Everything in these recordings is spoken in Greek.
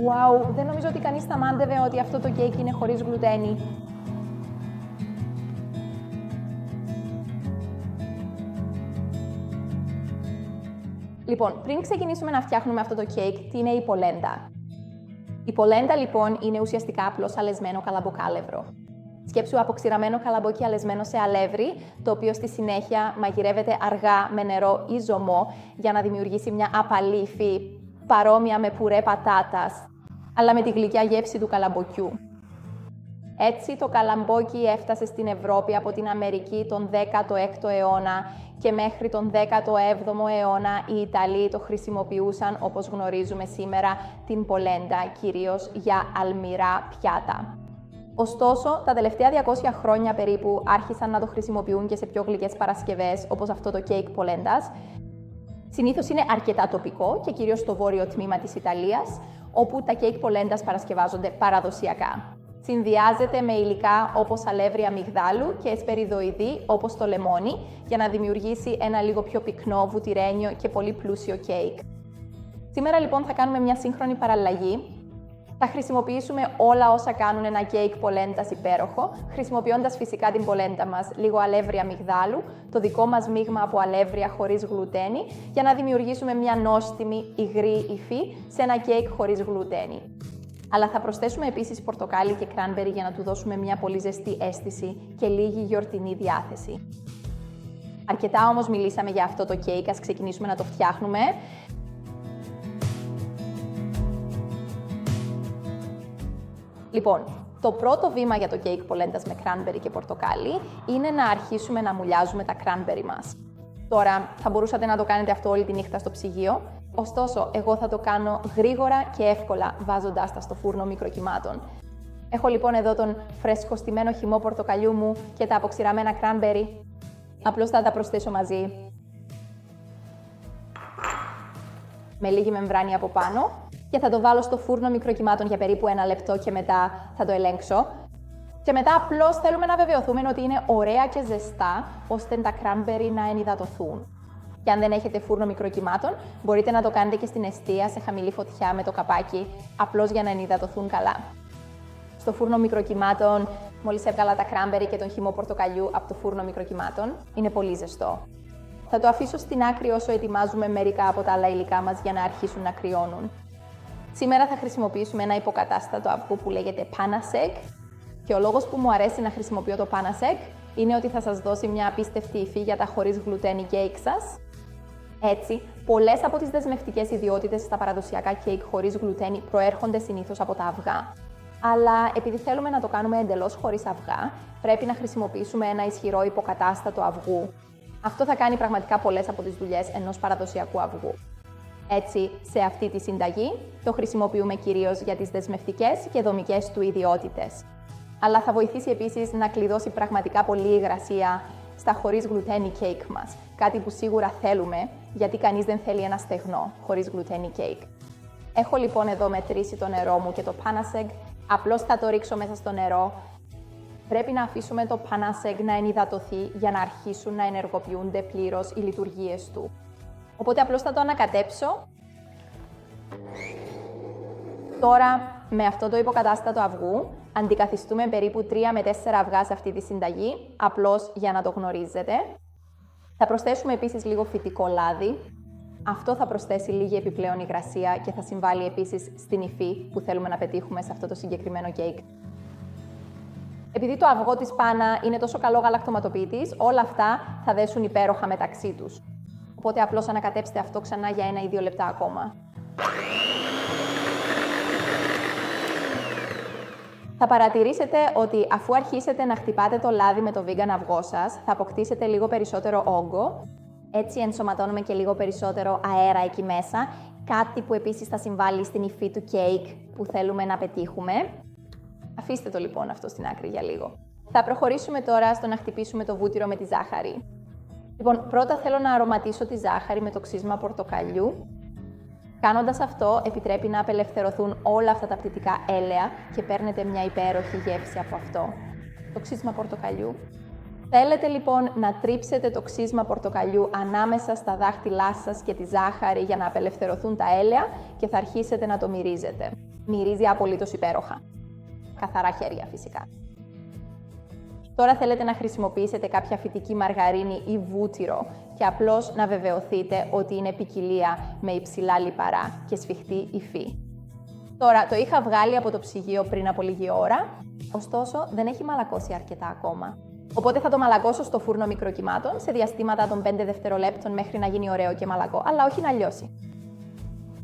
Wow, δεν νομίζω ότι κανείς θα μάντευε ότι αυτό το κέικ είναι χωρίς γλουτένι. Λοιπόν, πριν ξεκινήσουμε να φτιάχνουμε αυτό το κέικ, τι είναι η πολέντα? Η πολέντα, λοιπόν, είναι ουσιαστικά απλώς αλεσμένο καλαμποκάλευρο. Σκέψου αποξηραμένο καλαμπόκι αλεσμένο σε αλεύρι, το οποίο στη συνέχεια μαγειρεύεται αργά με νερό ή ζωμό για να δημιουργήσει μια απαλή υφή, παρόμοια με πουρέ πατάτας, αλλά με τη γλυκιά γεύση του καλαμποκιού. Έτσι, το καλαμπόκι έφτασε στην Ευρώπη από την Αμερική τον 16ο αιώνα και μέχρι τον 17ο αιώνα οι Ιταλοί το χρησιμοποιούσαν, όπως γνωρίζουμε σήμερα, την πολέντα, κυρίως για αλμυρά πιάτα. Ωστόσο, τα τελευταία 200 χρόνια περίπου άρχισαν να το χρησιμοποιούν και σε πιο γλυκές παρασκευές, όπως αυτό το κέικ πολέντας. Συνήθως είναι αρκετά τοπικό και κυρίως στο βόρειο τμήμα της Ιταλίας, όπου τα κέικ πολέντας παρασκευάζονται παραδοσιακά. Συνδυάζεται με υλικά όπως αλεύρι αμυγδάλου και εσπεριδοειδή όπως το λεμόνι, για να δημιουργήσει ένα λίγο πιο πυκνό, βουτυρένιο και πολύ πλούσιο κέικ. Σήμερα λοιπόν θα κάνουμε μια σύγχρονη παραλλαγή. Θα χρησιμοποιήσουμε όλα όσα κάνουν ένα κέικ πολέντας υπέροχο, χρησιμοποιώντας φυσικά την πολέντα μας, λίγο αλεύρι αμυγδάλου, το δικό μας μείγμα από αλεύρια χωρίς γλουτένι, για να δημιουργήσουμε μια νόστιμη, υγρή υφή σε ένα κέικ χωρίς γλουτένι. Αλλά θα προσθέσουμε επίσης πορτοκάλι και κράνμπερι για να του δώσουμε μια πολύ ζεστή αίσθηση και λίγη γιορτινή διάθεση. Αρκετά όμως μιλήσαμε για αυτό το κέικ, ας ξεκινήσουμε να το φτιάχνουμε. Λοιπόν, το πρώτο βήμα για το κέικ πολέντας με κράνμπερι και πορτοκάλι είναι να αρχίσουμε να μουλιάζουμε τα κράνμπερι μας. Τώρα, θα μπορούσατε να το κάνετε αυτό όλη τη νύχτα στο ψυγείο, ωστόσο, εγώ θα το κάνω γρήγορα και εύκολα βάζοντάς τα στο φούρνο μικροκυμάτων. Έχω λοιπόν εδώ τον φρεσκοστημένο χυμό πορτοκαλιού μου και τα αποξηραμένα κράνμπερι. Απλώς θα τα προσθέσω μαζί με λίγη μεμβράνη από πάνω και θα το βάλω στο φούρνο μικροκυμάτων για περίπου 1 λεπτό και μετά θα το ελέγξω. Και μετά απλώς θέλουμε να βεβαιωθούμε ότι είναι ωραία και ζεστά, ώστε τα κράνμπερι να ενυδατωθούν. Και αν δεν έχετε φούρνο μικροκυμάτων, μπορείτε να το κάνετε και στην εστία σε χαμηλή φωτιά με το καπάκι, απλώς για να ενυδατωθούν καλά. Στο φούρνο μικροκυμάτων, μόλις έβγαλα τα κράνμπερι και τον χυμό πορτοκαλιού από το φούρνο μικροκυμάτων, είναι πολύ ζεστό. Θα το αφήσω στην άκρη όσο ετοιμάζουμε μερικά από τα άλλα υλικά μας για να αρχίσουν να κρυώνουν. Σήμερα θα χρησιμοποιήσουμε ένα υποκατάστατο αυγού που λέγεται Panaseg και ο λόγος που μου αρέσει να χρησιμοποιώ το Panaseg είναι ότι θα σας δώσει μια απίστευτη υφή για τα χωρίς γλουτένι κέικ σας. Έτσι, πολλές από τις δεσμευτικές ιδιότητες στα παραδοσιακά κέικ χωρίς γλουτένι προέρχονται συνήθως από τα αυγά. Αλλά επειδή θέλουμε να το κάνουμε εντελώς χωρίς αυγά, πρέπει να χρησιμοποιήσουμε ένα ισχυρό υποκατάστατο αυγού. Αυτό θα κάνει πραγματικά πολλές από τις δουλειές ενός παραδοσιακού αυγού. Έτσι, σε αυτή τη συνταγή το χρησιμοποιούμε κυρίως για τις δεσμευτικές και δομικές του ιδιότητες. Αλλά θα βοηθήσει επίσης να κλειδώσει πραγματικά πολύ υγρασία στα χωρίς γλουτένι κέικ μας. Κάτι που σίγουρα θέλουμε, γιατί κανείς δεν θέλει ένα στεγνό χωρίς γλουτένι κέικ. Έχω λοιπόν εδώ μετρήσει το νερό μου και το Panaseg. Απλώς θα το ρίξω μέσα στο νερό. Πρέπει να αφήσουμε το Panaseg να ενυδατωθεί για να αρχίσουν να ενεργοποιούνται πλήρως οι λειτουργίες του. Οπότε απλώς θα το ανακατέψω. Τώρα, με αυτό το υποκατάστατο αυγού, αντικαθιστούμε περίπου 3 με 4 αυγά σε αυτή τη συνταγή, απλώς για να το γνωρίζετε. Θα προσθέσουμε επίσης λίγο φυτικό λάδι. Αυτό θα προσθέσει λίγη επιπλέον υγρασία και θα συμβάλλει επίσης στην υφή που θέλουμε να πετύχουμε σε αυτό το συγκεκριμένο κέικ. Επειδή το αυγό της Πάνα είναι τόσο καλό γαλακτοματοποιητής, όλα αυτά θα δέσουν υπέροχα μεταξύ τους. Οπότε απλώς ανακατέψτε αυτό ξανά για 1 ή 2 λεπτά ακόμα. Θα παρατηρήσετε ότι αφού αρχίσετε να χτυπάτε το λάδι με το vegan αυγό σας, θα αποκτήσετε λίγο περισσότερο όγκο. Έτσι ενσωματώνουμε και λίγο περισσότερο αέρα εκεί μέσα, κάτι που επίσης θα συμβάλλει στην υφή του κέικ που θέλουμε να πετύχουμε. Αφήστε το λοιπόν αυτό στην άκρη για λίγο. Θα προχωρήσουμε τώρα στο να χτυπήσουμε το βούτυρο με τη ζάχαρη. Λοιπόν, πρώτα θέλω να αρωματίσω τη ζάχαρη με το ξύσμα πορτοκαλιού. Κάνοντας αυτό, επιτρέπει να απελευθερωθούν όλα αυτά τα πτυτικά έλαια και παίρνετε μια υπέροχη γεύση από αυτό. Το ξύσμα πορτοκαλιού Θέλετε λοιπόν να τρίψετε το ξύσμα πορτοκαλιού ανάμεσα στα δάχτυλά σας και τη ζάχαρη για να απελευθερωθούν τα έλαια και θα αρχίσετε να το μυρίζετε. Μυρίζει απολύτως υπέροχα. Καθαρά χέρια φυσικά. Τώρα θέλετε να χρησιμοποιήσετε κάποια φυτική μαργαρίνη ή βούτυρο και απλώς να βεβαιωθείτε ότι είναι ποικιλία με υψηλά λιπαρά και σφιχτή υφή. Τώρα το είχα βγάλει από το ψυγείο πριν από λίγη ώρα, ωστόσο δεν έχει μαλακώσει αρκετά ακόμα. Οπότε θα το μαλακώσω στο φούρνο μικροκυμάτων σε διαστήματα των 5 δευτερολέπτων μέχρι να γίνει ωραίο και μαλακό, αλλά όχι να λιώσει.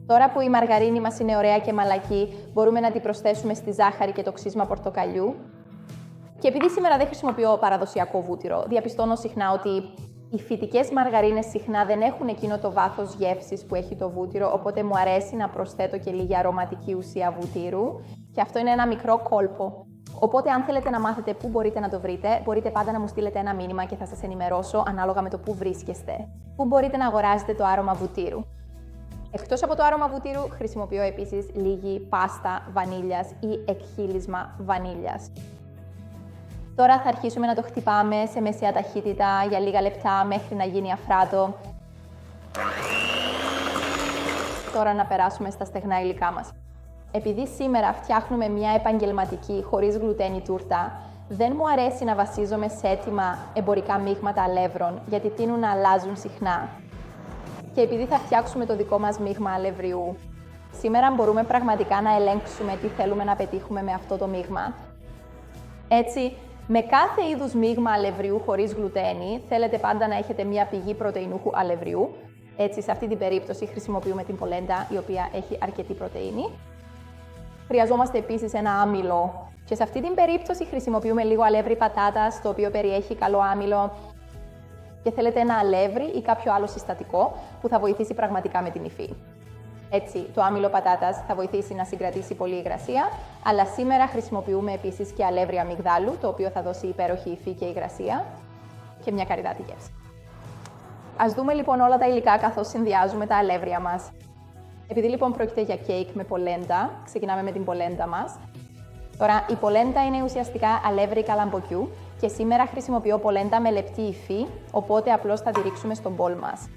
Τώρα που η μαργαρίνη μας είναι ωραία και μαλακή, μπορούμε να την προσθέσουμε στη ζάχαρη και το ξύσμα πορτοκαλιού. Και επειδή σήμερα δεν χρησιμοποιώ παραδοσιακό βούτυρο, διαπιστώνω συχνά ότι οι φυτικές μαργαρίνες συχνά δεν έχουν εκείνο το βάθος γεύσης που έχει το βούτυρο, οπότε μου αρέσει να προσθέτω και λίγη αρωματική ουσία βουτύρου. Και αυτό είναι ένα μικρό κόλπο. Οπότε, αν θέλετε να μάθετε πού μπορείτε να το βρείτε, μπορείτε πάντα να μου στείλετε ένα μήνυμα και θα σας ενημερώσω ανάλογα με το πού βρίσκεστε. Πού μπορείτε να αγοράσετε το άρωμα βουτύρου. Εκτός από το άρωμα βουτύρου, χρησιμοποιώ επίσης λίγη πάστα βανίλιας ή εκχύλισμα βανίλιας. Τώρα θα αρχίσουμε να το χτυπάμε σε μεσαία ταχύτητα για λίγα λεπτά μέχρι να γίνει αφράτο. Τώρα να περάσουμε στα στεγνά υλικά μας. Επειδή σήμερα φτιάχνουμε μια επαγγελματική χωρίς γλουτένη τούρτα, δεν μου αρέσει να βασίζομαι σε έτοιμα εμπορικά μείγματα αλεύρων, γιατί τείνουν να αλλάζουν συχνά. Και επειδή θα φτιάξουμε το δικό μας μείγμα αλευριού, σήμερα μπορούμε πραγματικά να ελέγξουμε τι θέλουμε να πετύχουμε με αυτό το μείγμα. Έτσι, με κάθε είδους μείγμα αλευριού χωρίς γλουτένη, θέλετε πάντα να έχετε μια πηγή πρωτεϊνούχου αλευριού. Έτσι, σε αυτή την περίπτωση χρησιμοποιούμε την πολέντα, η οποία έχει αρκετή πρωτεΐνη. Χρειαζόμαστε επίσης ένα άμυλο και σε αυτή την περίπτωση χρησιμοποιούμε λίγο αλεύρι πατάτας, το οποίο περιέχει καλό άμυλο. Και θέλετε ένα αλεύρι ή κάποιο άλλο συστατικό που θα βοηθήσει πραγματικά με την υφή. Έτσι, το άμυλο πατάτας θα βοηθήσει να συγκρατήσει πολύ υγρασία, αλλά σήμερα χρησιμοποιούμε επίσης και αλεύρι αμυγδάλου, το οποίο θα δώσει υπέροχη υφή και υγρασία και μια καρυδάτη γεύση. Ας δούμε λοιπόν όλα τα υλικά καθώς συνδυάζουμε τα αλεύρια μας. Επειδή λοιπόν πρόκειται για κέικ με πολέντα, ξεκινάμε με την πολέντα μας. Τώρα, η πολέντα είναι ουσιαστικά αλεύρι καλαμποκιού και σήμερα χρησιμοποιώ πολέντα με λεπτή υφή, οπότε απλώς θα τη ρίξουμε στον μπολ μας.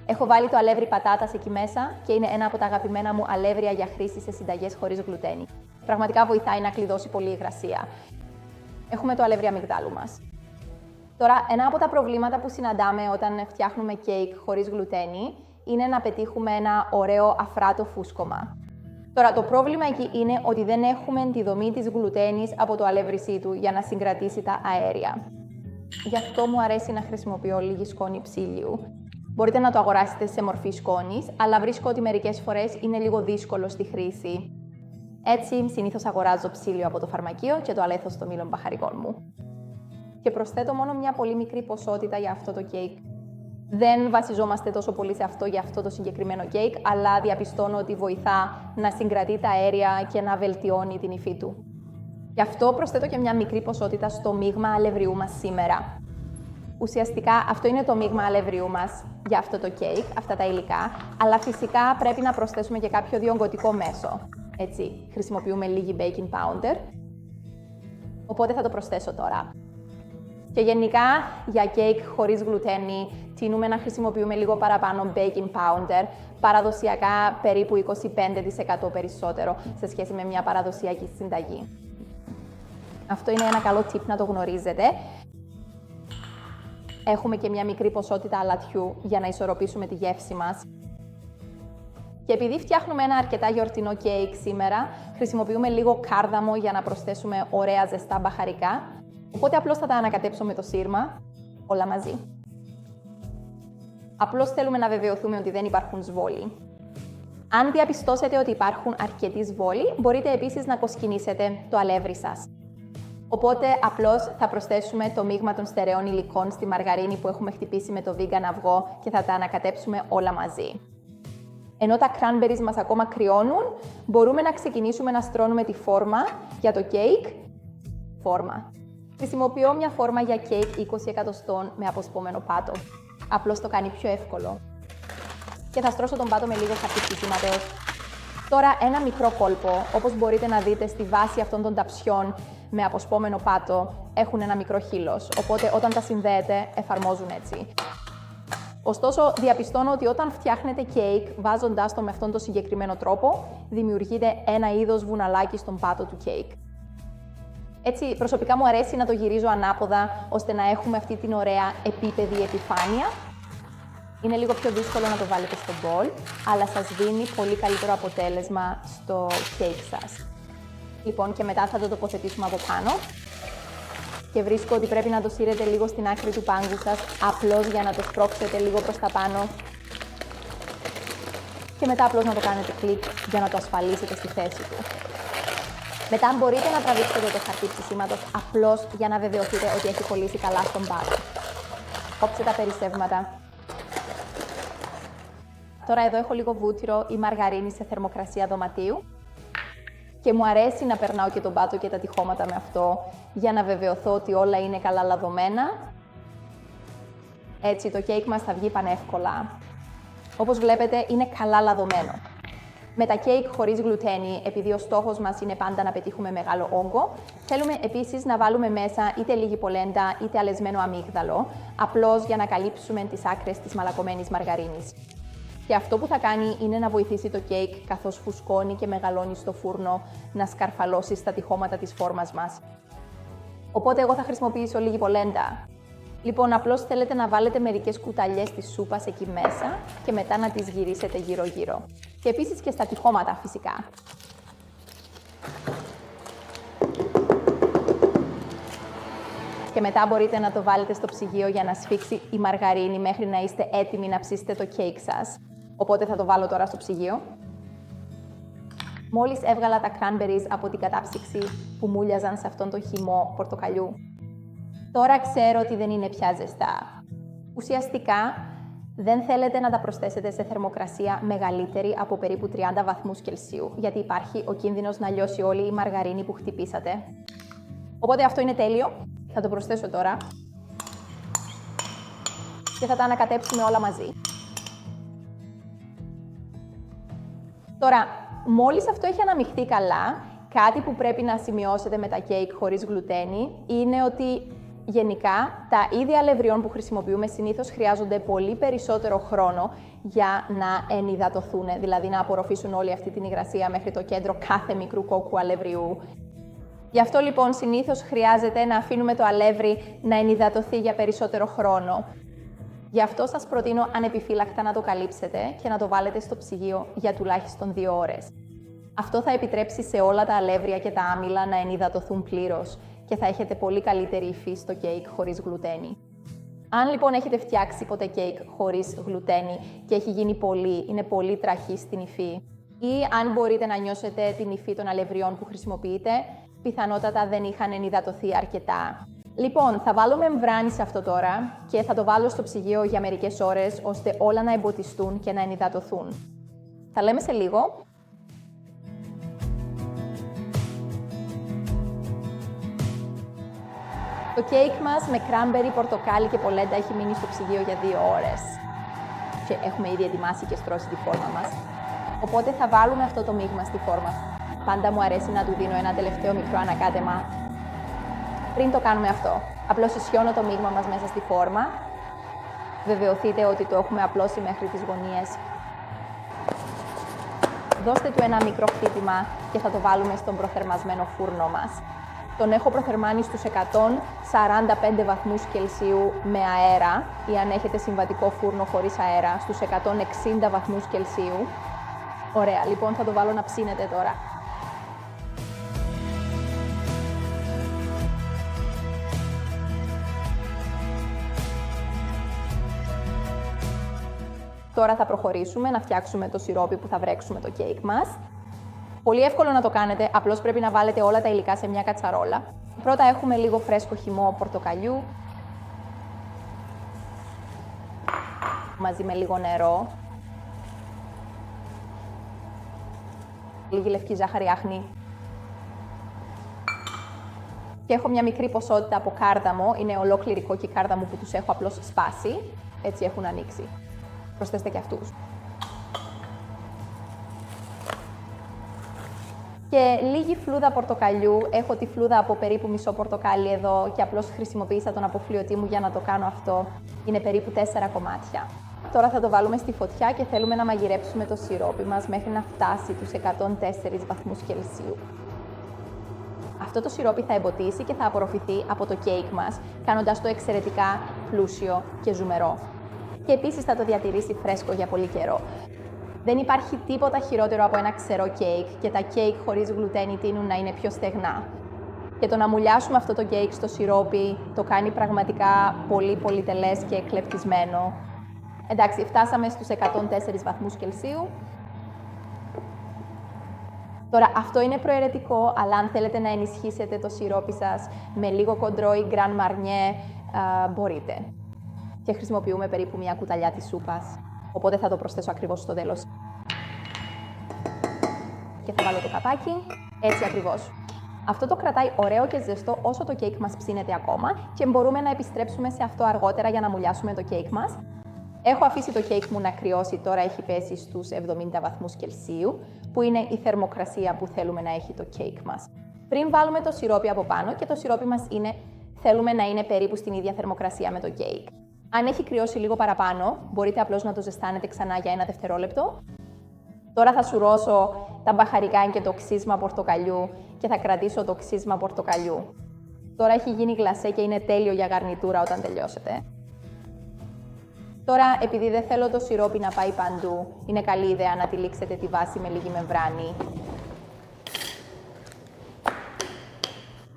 Έχω βάλει το αλεύρι πατάτας εκεί μέσα και είναι ένα από τα αγαπημένα μου αλεύρια για χρήση σε συνταγές χωρίς γλουτένη. Πραγματικά βοηθάει να κλειδώσει πολύ υγρασία. Έχουμε το αλεύρι αμυγδάλου μας. Τώρα, ένα από τα προβλήματα που συναντάμε όταν φτιάχνουμε κέικ χωρίς γλουτένη είναι να πετύχουμε ένα ωραίο αφράτο φούσκωμα. Τώρα, το πρόβλημα εκεί είναι ότι δεν έχουμε τη δομή της γλουτένης από το αλεύρι του για να συγκρατήσει τα αέρια. Γι' αυτό μου αρέσει να χρησιμοποιώ λίγη σκόνη ψήλιου. Μπορείτε να το αγοράσετε σε μορφή σκόνης, αλλά βρίσκω ότι μερικές φορές είναι λίγο δύσκολο στη χρήση. Έτσι, συνήθως αγοράζω ψήλιο από το φαρμακείο και το αλέθω στο μήλο μπαχαρικών μου. Και προσθέτω μόνο μια πολύ μικρή ποσότητα για αυτό το κέικ. Δεν βασιζόμαστε τόσο πολύ σε αυτό για αυτό το συγκεκριμένο κέικ, αλλά διαπιστώνω ότι βοηθά να συγκρατεί τα αέρια και να βελτιώνει την υφή του. Γι' αυτό προσθέτω και μια μικρή ποσότητα στο μείγμα αλευριού μας σήμερα. Ουσιαστικά αυτό είναι το μείγμα αλευριού μας για αυτό το κέικ, αυτά τα υλικά, αλλά φυσικά πρέπει να προσθέσουμε και κάποιο διογκωτικό μέσο. Έτσι, χρησιμοποιούμε λίγη baking powder, οπότε θα το προσθέσω τώρα. Και γενικά, για κέικ χωρίς γλουτένη, τείνουμε να χρησιμοποιούμε λίγο παραπάνω baking powder, παραδοσιακά περίπου 25% περισσότερο σε σχέση με μια παραδοσιακή συνταγή. Αυτό είναι ένα καλό tip να το γνωρίζετε. Έχουμε και μια μικρή ποσότητα αλατιού για να ισορροπήσουμε τη γεύση μας. Και επειδή φτιάχνουμε ένα αρκετά γιορτινό κέικ σήμερα, χρησιμοποιούμε λίγο κάρδαμο για να προσθέσουμε ωραία ζεστά μπαχαρικά. Οπότε απλώς θα τα ανακατέψω με το σύρμα, όλα μαζί. Απλώς θέλουμε να βεβαιωθούμε ότι δεν υπάρχουν σβόλοι. Αν διαπιστώσετε ότι υπάρχουν αρκετοί σβόλοι, μπορείτε επίσης να κοσκινήσετε το αλεύρι σας. Οπότε απλώς θα προσθέσουμε το μείγμα των στερεών υλικών στη μαργαρίνη που έχουμε χτυπήσει με το vegan αυγό και θα τα ανακατέψουμε όλα μαζί. Ενώ τα cranberries μας ακόμα κρυώνουν, μπορούμε να ξεκινήσουμε να στρώνουμε τη φόρμα για το κέικ. Φόρμα. Χρησιμοποιώ μια φόρμα για κέικ 20 εκατοστών με αποσπόμενο πάτο. Απλώς το κάνει πιο εύκολο. Και θα στρώσω τον πάτο με λίγο χαρτί χτυπήματος. Τώρα ένα μικρό κόλπο, όπως μπορείτε να δείτε στη βάση αυτών των ταψιών, με αποσπόμενο πάτο έχουν ένα μικρό χείλος, οπότε όταν τα συνδέετε εφαρμόζουν έτσι. Ωστόσο, διαπιστώνω ότι όταν φτιάχνετε κέικ βάζοντάς το με αυτόν τον συγκεκριμένο τρόπο, δημιουργείται ένα είδος βουναλάκι στον πάτο του κέικ. Έτσι, προσωπικά μου αρέσει να το γυρίζω ανάποδα, ώστε να έχουμε αυτή την ωραία επίπεδη επιφάνεια. Είναι λίγο πιο δύσκολο να το βάλετε στο μπολ, αλλά σας δίνει πολύ καλύτερο αποτέλεσμα στο κέικ σας. Λοιπόν, και μετά θα το τοποθετήσουμε από πάνω. Και βρίσκω ότι πρέπει να το σύρετε λίγο στην άκρη του πάγκου σας, απλώς για να το σπρώξετε λίγο προς τα πάνω. Και μετά απλώς να το κάνετε κλικ για να το ασφαλίσετε στη θέση του. Μετά μπορείτε να τραβήξετε το χαρτί ψησίματος απλώς για να βεβαιωθείτε ότι έχει κολλήσει καλά στον πάτο. Κόψτε τα περισσεύματα. Τώρα εδώ έχω λίγο βούτυρο ή μαργαρίνη σε θερμοκρασία δωματίου. Και μου αρέσει να περνάω και τον πάτο και τα τυχώματα με αυτό, για να βεβαιωθώ ότι όλα είναι καλά λαδωμένα. Έτσι το κέικ μας θα βγει πανεύκολα. Όπως βλέπετε, είναι καλά λαδωμένο. Με τα κέικ χωρίς γλουτένι, επειδή ο στόχος μας είναι πάντα να πετύχουμε μεγάλο όγκο, θέλουμε επίσης να βάλουμε μέσα είτε λίγη πολέντα είτε αλεσμένο αμύγδαλο, απλώς για να καλύψουμε τις άκρες της μαλακωμένης μαργαρίνης. Και αυτό που θα κάνει είναι να βοηθήσει το κέικ, καθώς φουσκώνει και μεγαλώνει στο φούρνο, να σκαρφαλώσει στα τυχώματα της φόρμας μας. Οπότε εγώ θα χρησιμοποιήσω λίγη πολέντα. Λοιπόν, απλώς θέλετε να βάλετε μερικές κουταλιές της σούπας εκεί μέσα και μετά να τις γυρίσετε γύρω-γύρω. Και επίσης και στα τυχώματα φυσικά. Και μετά μπορείτε να το βάλετε στο ψυγείο για να σφίξει η μαργαρίνη μέχρι να είστε έτοιμοι να ψήσετε το κέικ σας. Οπότε θα το βάλω τώρα στο ψυγείο. Μόλις έβγαλα τα cranberries από την κατάψυξη που μούλιαζαν σε αυτόν τον χυμό πορτοκαλιού. Τώρα ξέρω ότι δεν είναι πια ζεστά. Ουσιαστικά, δεν θέλετε να τα προσθέσετε σε θερμοκρασία μεγαλύτερη από περίπου 30 βαθμούς Κελσίου, γιατί υπάρχει ο κίνδυνος να λιώσει όλη η μαργαρίνη που χτυπήσατε. Οπότε αυτό είναι τέλειο. Θα το προσθέσω τώρα και θα τα ανακατέψουμε όλα μαζί. Τώρα, μόλις αυτό έχει αναμειχθεί καλά, κάτι που πρέπει να σημειώσετε με τα κέικ χωρίς γλουτένι είναι ότι γενικά τα είδη αλευριών που χρησιμοποιούμε συνήθως χρειάζονται πολύ περισσότερο χρόνο για να ενυδατωθούν, δηλαδή να απορροφήσουν όλη αυτή την υγρασία μέχρι το κέντρο κάθε μικρού κόκκου αλευριού. Γι' αυτό λοιπόν συνήθως χρειάζεται να αφήνουμε το αλεύρι να ενυδατωθεί για περισσότερο χρόνο. Γι' αυτό σας προτείνω ανεπιφύλακτα να το καλύψετε και να το βάλετε στο ψυγείο για τουλάχιστον 2 ώρες. Αυτό θα επιτρέψει σε όλα τα αλεύρια και τα άμυλα να ενυδατωθούν πλήρως και θα έχετε πολύ καλύτερη υφή στο κέικ χωρίς γλουτένι. Αν λοιπόν έχετε φτιάξει ποτέ κέικ χωρίς γλουτένι και έχει γίνει είναι πολύ τραχή στην υφή, ή αν μπορείτε να νιώσετε την υφή των αλευριών που χρησιμοποιείτε, πιθανότατα δεν είχαν ενυδατωθεί αρκετά. Λοιπόν, θα βάλω μεμβράνη σε αυτό τώρα και θα το βάλω στο ψυγείο για μερικές ώρες, ώστε όλα να εμποτιστούν και να ενυδατωθούν. Θα λέμε σε λίγο. Το κέικ μας με κράνμπερι, πορτοκάλι και πολέντα έχει μείνει στο ψυγείο για 2 ώρες. Και έχουμε ήδη ετοιμάσει και στρώσει τη φόρμα μας. Οπότε θα βάλουμε αυτό το μείγμα στη φόρμα. Πάντα μου αρέσει να του δίνω ένα τελευταίο μικρό ανακάτεμα. Πριν το κάνουμε αυτό, απλώς ισιώνω το μείγμα μας μέσα στη φόρμα. Βεβαιωθείτε ότι το έχουμε απλώσει μέχρι τις γωνίες. Δώστε του ένα μικρό χτύπημα και θα το βάλουμε στον προθερμασμένο φούρνο μας. Τον έχω προθερμάνει στους 145 βαθμούς Κελσίου με αέρα, ή αν έχετε συμβατικό φούρνο χωρίς αέρα, στους 160 βαθμούς Κελσίου. Ωραία, λοιπόν θα το βάλω να ψήνεται τώρα. Τώρα θα προχωρήσουμε να φτιάξουμε το σιρόπι που θα βρέξουμε το κέικ μας. Πολύ εύκολο να το κάνετε, απλώς πρέπει να βάλετε όλα τα υλικά σε μια κατσαρόλα. Πρώτα έχουμε λίγο φρέσκο χυμό πορτοκαλιού, μαζί με λίγο νερό, λίγη λευκή ζάχαρη άχνη και έχω μια μικρή ποσότητα από κάρδαμο, είναι ολόκληρη κόκκι κάρδαμο που τους έχω απλώς σπάσει, έτσι έχουν ανοίξει. Προσθέστε και αυτούς. Και λίγη φλούδα πορτοκαλιού. Έχω τη φλούδα από περίπου μισό πορτοκάλι εδώ και απλώς χρησιμοποίησα τον αποφλοιωτή μου για να το κάνω αυτό. Είναι περίπου 4 κομμάτια. Τώρα θα το βάλουμε στη φωτιά και θέλουμε να μαγειρέψουμε το σιρόπι μας μέχρι να φτάσει τους 104 βαθμούς Κελσίου. Αυτό το σιρόπι θα εμποτίσει και θα απορροφηθεί από το κέικ μας, κάνοντας το εξαιρετικά πλούσιο και ζουμερό. Και επίσης θα το διατηρήσει φρέσκο για πολύ καιρό. Δεν υπάρχει τίποτα χειρότερο από ένα ξερό κέικ και τα κέικ χωρίς γλουτένι τείνουν να είναι πιο στεγνά. Και το να μουλιάσουμε αυτό το κέικ στο σιρόπι το κάνει πραγματικά πολύ πολυτελές και εκλεπτισμένο. Εντάξει, φτάσαμε στους 104 βαθμούς Κελσίου. Τώρα, αυτό είναι προαιρετικό, αλλά αν θέλετε να ενισχύσετε το σιρόπι σας με λίγο κοντρό ή γκραν μαρνιέ, μπορείτε. Και χρησιμοποιούμε περίπου μια κουταλιά της σούπας, οπότε θα το προσθέσω ακριβώς στο τέλος. Και θα βάλω το καπάκι, έτσι ακριβώς. Αυτό το κρατάει ωραίο και ζεστό όσο το κέικ μας ψήνεται ακόμα και μπορούμε να επιστρέψουμε σε αυτό αργότερα για να μουλιάσουμε το κέικ μας. Έχω αφήσει το κέικ μου να κρυώσει, τώρα έχει πέσει στους 70 βαθμούς Κελσίου, που είναι η θερμοκρασία που θέλουμε να έχει το κέικ μας. Πριν βάλουμε το σιρόπι από πάνω και το σιρόπι μας θέλουμε να είναι περίπου στην ίδια θερμοκρασία με το κέικ. Αν έχει κρυώσει λίγο παραπάνω, μπορείτε απλώς να το ζεστάνετε ξανά για 1 δευτερόλεπτο. Τώρα θα σουρώσω τα μπαχαρικά και το ξύσμα πορτοκαλιού και θα κρατήσω το ξύσμα πορτοκαλιού. Τώρα έχει γίνει γλασέ και είναι τέλειο για γαρνιτούρα όταν τελειώσετε. Τώρα, επειδή δεν θέλω το σιρόπι να πάει παντού, είναι καλή ιδέα να τυλίξετε τη βάση με λίγη μεμβράνη.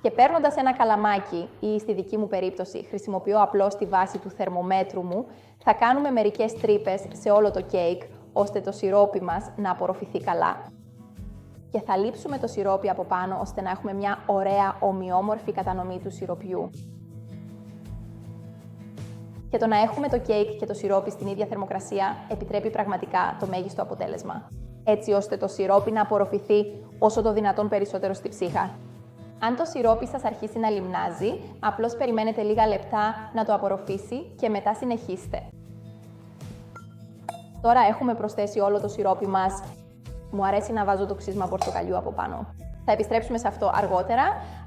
Και παίρνοντας ένα καλαμάκι, ή στη δική μου περίπτωση χρησιμοποιώ απλώς τη βάση του θερμομέτρου μου, θα κάνουμε μερικές τρύπες σε όλο το κέικ, ώστε το σιρόπι μας να απορροφηθεί καλά. Και θα λείψουμε το σιρόπι από πάνω, ώστε να έχουμε μια ωραία ομοιόμορφη κατανομή του σιροπιού. Και το να έχουμε το κέικ και το σιρόπι στην ίδια θερμοκρασία επιτρέπει πραγματικά το μέγιστο αποτέλεσμα, έτσι ώστε το σιρόπι να απορροφηθεί όσο το δυνατόν περισσότερο στη ψύχα. Αν το σιρόπι σας αρχίσει να λιμνάζει, απλώς περιμένετε λίγα λεπτά να το απορροφήσει και μετά συνεχίστε. Τώρα έχουμε προσθέσει όλο το σιρόπι μας. Μου αρέσει να βάζω το ξύσμα πορτοκαλιού από πάνω. Θα επιστρέψουμε σε αυτό αργότερα,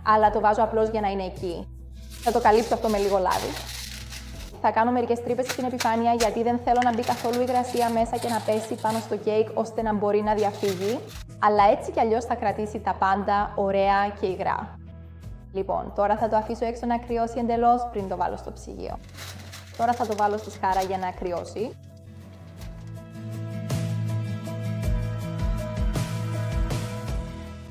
αλλά το βάζω απλώς για να είναι εκεί. Θα το καλύψω αυτό με λίγο λάδι. Θα κάνω μερικές τρύπες στην επιφάνεια γιατί δεν θέλω να μπει καθόλου υγρασία μέσα και να πέσει πάνω στο κέικ ώστε να μπορεί να διαφύγει. Αλλά έτσι κι αλλιώς θα κρατήσει τα πάντα ωραία και υγρά. Λοιπόν, τώρα θα το αφήσω έξω να κρυώσει εντελώς πριν το βάλω στο ψυγείο. Τώρα θα το βάλω στη σκάρα για να κρυώσει.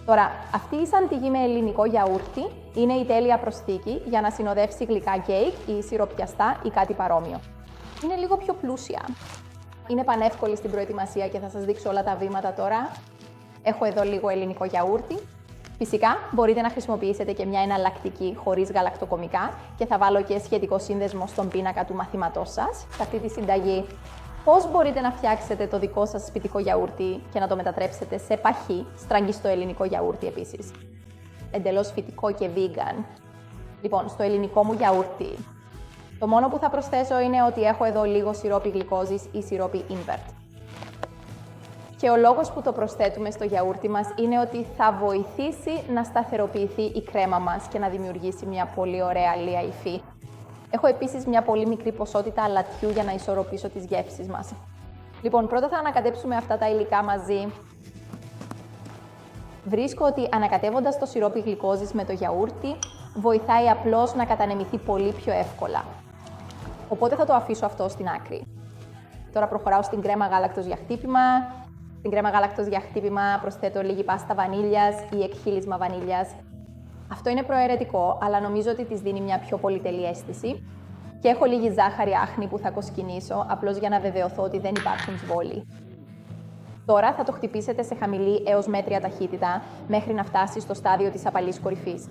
Τώρα, αυτή η σαντιγί με ελληνικό γιαούρτι είναι η τέλεια προσθήκη για να συνοδεύσει γλυκά κέικ ή σιροπιαστά ή κάτι παρόμοιο. Είναι λίγο πιο πλούσια. Είναι πανεύκολη στην προετοιμασία και θα σας δείξω όλα τα βήματα τώρα. Έχω εδώ λίγο ελληνικό γιαούρτι. Φυσικά, μπορείτε να χρησιμοποιήσετε και μια εναλλακτική χωρίς γαλακτοκομικά και θα βάλω και σχετικό σύνδεσμο στον πίνακα του μαθήματός σας, σε αυτή τη συνταγή. Πώς μπορείτε να φτιάξετε το δικό σας σπιτικό γιαούρτι και να το μετατρέψετε σε παχύ, στραγγιστό ελληνικό γιαούρτι επίσης. Εντελώς φυτικό και vegan. Λοιπόν, στο ελληνικό μου γιαούρτι, το μόνο που θα προσθέσω είναι ότι έχω εδώ λίγο σιρόπι γλυκόζης ή σιρόπι invert. Και ο λόγος που το προσθέτουμε στο γιαούρτι μας είναι ότι θα βοηθήσει να σταθεροποιηθεί η κρέμα μας και να δημιουργήσει μια πολύ ωραία αλεία υφή. Έχω επίσης μια πολύ μικρή ποσότητα αλατιού για να ισορροπήσω τις γεύσεις μας. Λοιπόν, πρώτα θα ανακατέψουμε αυτά τα υλικά μαζί. Βρίσκω ότι ανακατεύοντας το σιρόπι γλυκόζης με το γιαούρτι, βοηθάει απλώς να κατανεμηθεί πολύ πιο εύκολα. Οπότε θα το αφήσω αυτό στην άκρη. Τώρα προχωράω στην κρέμα γάλακτος για χτύπημα. Στην κρέμα γάλακτος για χτύπημα προσθέτω λίγη πάστα βανίλιας ή εκχύλισμα βανίλιας. Αυτό είναι προαιρετικό, αλλά νομίζω ότι της δίνει μια πιο πολυτελή αίσθηση. Και έχω λίγη ζάχαρη άχνη που θα κοσκινήσω, απλώς για να βεβαιωθώ ότι δεν υπάρχουν σβόλοι. Τώρα θα το χτυπήσετε σε χαμηλή έως μέτρια ταχύτητα, μέχρι να φτάσει στο στάδιο της απαλής κορυφής.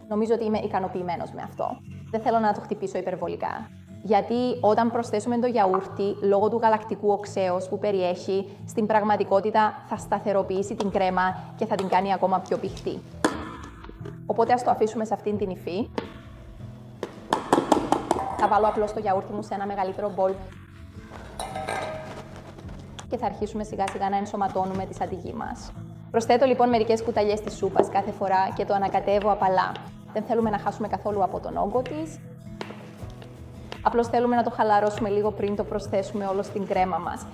Νομίζω ότι είμαι ικανοποιημένος με αυτό. Δεν θέλω να το χτυπήσω υπερβολικά. Γιατί όταν προσθέσουμε το γιαούρτι, λόγω του γαλακτικού οξέως που περιέχει, στην πραγματικότητα θα σταθεροποιήσει την κρέμα και θα την κάνει ακόμα πιο πηχτή. Οπότε ας το αφήσουμε σε αυτήν την υφή. Θα βάλω απλώς το γιαούρτι μου σε ένα μεγαλύτερο μπολ και θα αρχίσουμε σιγά σιγά να ενσωματώνουμε τη σαντιγί μας. Προσθέτω λοιπόν μερικές κουταλιές της σούπας κάθε φορά και το ανακατεύω απαλά. Δεν θέλουμε να χάσουμε καθόλου από τον όγκο της. Απλώς θέλουμε να το χαλαρώσουμε λίγο πριν το προσθέσουμε όλο στην κρέμα μας.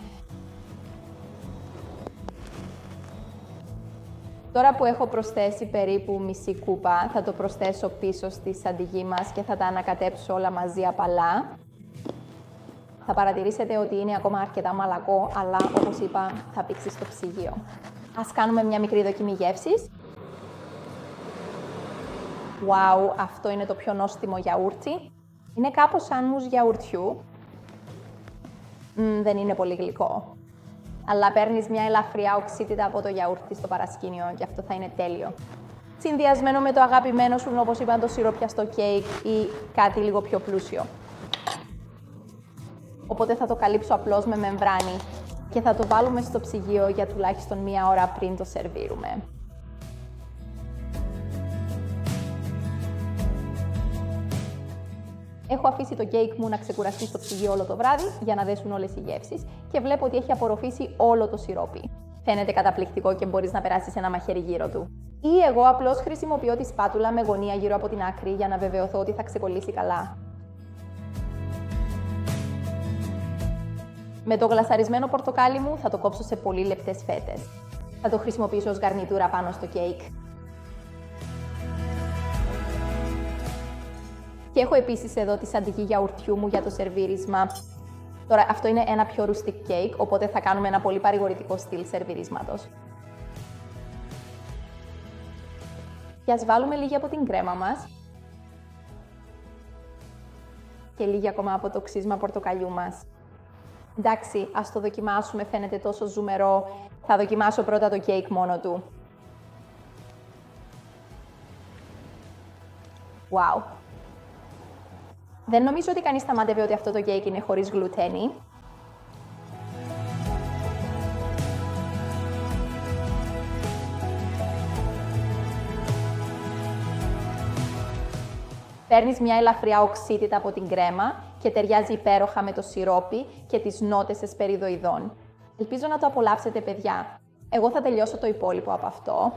Τώρα που έχω προσθέσει περίπου μισή κούπα, θα το προσθέσω πίσω στη σαντιγί μας και θα τα ανακατέψω όλα μαζί απαλά. Θα παρατηρήσετε ότι είναι ακόμα αρκετά μαλακό, αλλά όπως είπα θα πήξει στο ψυγείο. Ας κάνουμε μια μικρή δοκιμή γεύσης. Wow, αυτό είναι το πιο νόστιμο γιαούρτι. Είναι κάπως σαν μους γιαουρτιού. Δεν είναι πολύ γλυκό. Αλλά παίρνεις μια ελαφριά οξύτητα από το γιαούρτι στο παρασκήνιο και αυτό θα είναι τέλειο. Συνδυασμένο με το αγαπημένο σου, όπως είπα, το σιρόπιαστο κέικ ή κάτι λίγο πιο πλούσιο. Οπότε θα το καλύψω απλώς με μεμβράνη και θα το βάλουμε στο ψυγείο για τουλάχιστον μία ώρα πριν το σερβίρουμε. Έχω αφήσει το κέικ μου να ξεκουραστεί στο ψυγείο όλο το βράδυ για να δέσουν όλες οι γεύσεις και βλέπω ότι έχει απορροφήσει όλο το σιρόπι. Φαίνεται καταπληκτικό και μπορείς να περάσεις ένα μαχαίρι γύρω του. Ή εγώ απλώς χρησιμοποιώ τη σπάτουλα με γωνία γύρω από την άκρη για να βεβαιωθώ ότι θα ξεκολλήσει καλά. Με το γλασαρισμένο πορτοκάλι μου θα το κόψω σε πολύ λεπτές φέτες. Θα το χρησιμοποιήσω ως γαρνιτούρα πάνω στο κέικ. Και έχω επίσης εδώ τη σαντιγί γιαουρτιού μου για το σερβίρισμα. Τώρα αυτό είναι ένα πιο rustic cake, οπότε θα κάνουμε ένα πολύ παρηγορητικό στυλ σερβιρίσματος. Και ας βάλουμε λίγη από την κρέμα μας. Και λίγη ακόμα από το ξύσμα πορτοκαλιού μας. Εντάξει, ας το δοκιμάσουμε, φαίνεται τόσο ζουμερό. Θα δοκιμάσω πρώτα το κέικ μόνο του. Wow! Δεν νομίζω ότι κανείς θα μάντευε ότι αυτό το κέικ είναι χωρίς γλουτένι. Παίρνεις μια ελαφριά οξύτητα από την κρέμα και ταιριάζει υπέροχα με το σιρόπι και τις νότες εσπεριδοειδών. Ελπίζω να το απολαύσετε, παιδιά. Εγώ θα τελειώσω το υπόλοιπο από αυτό.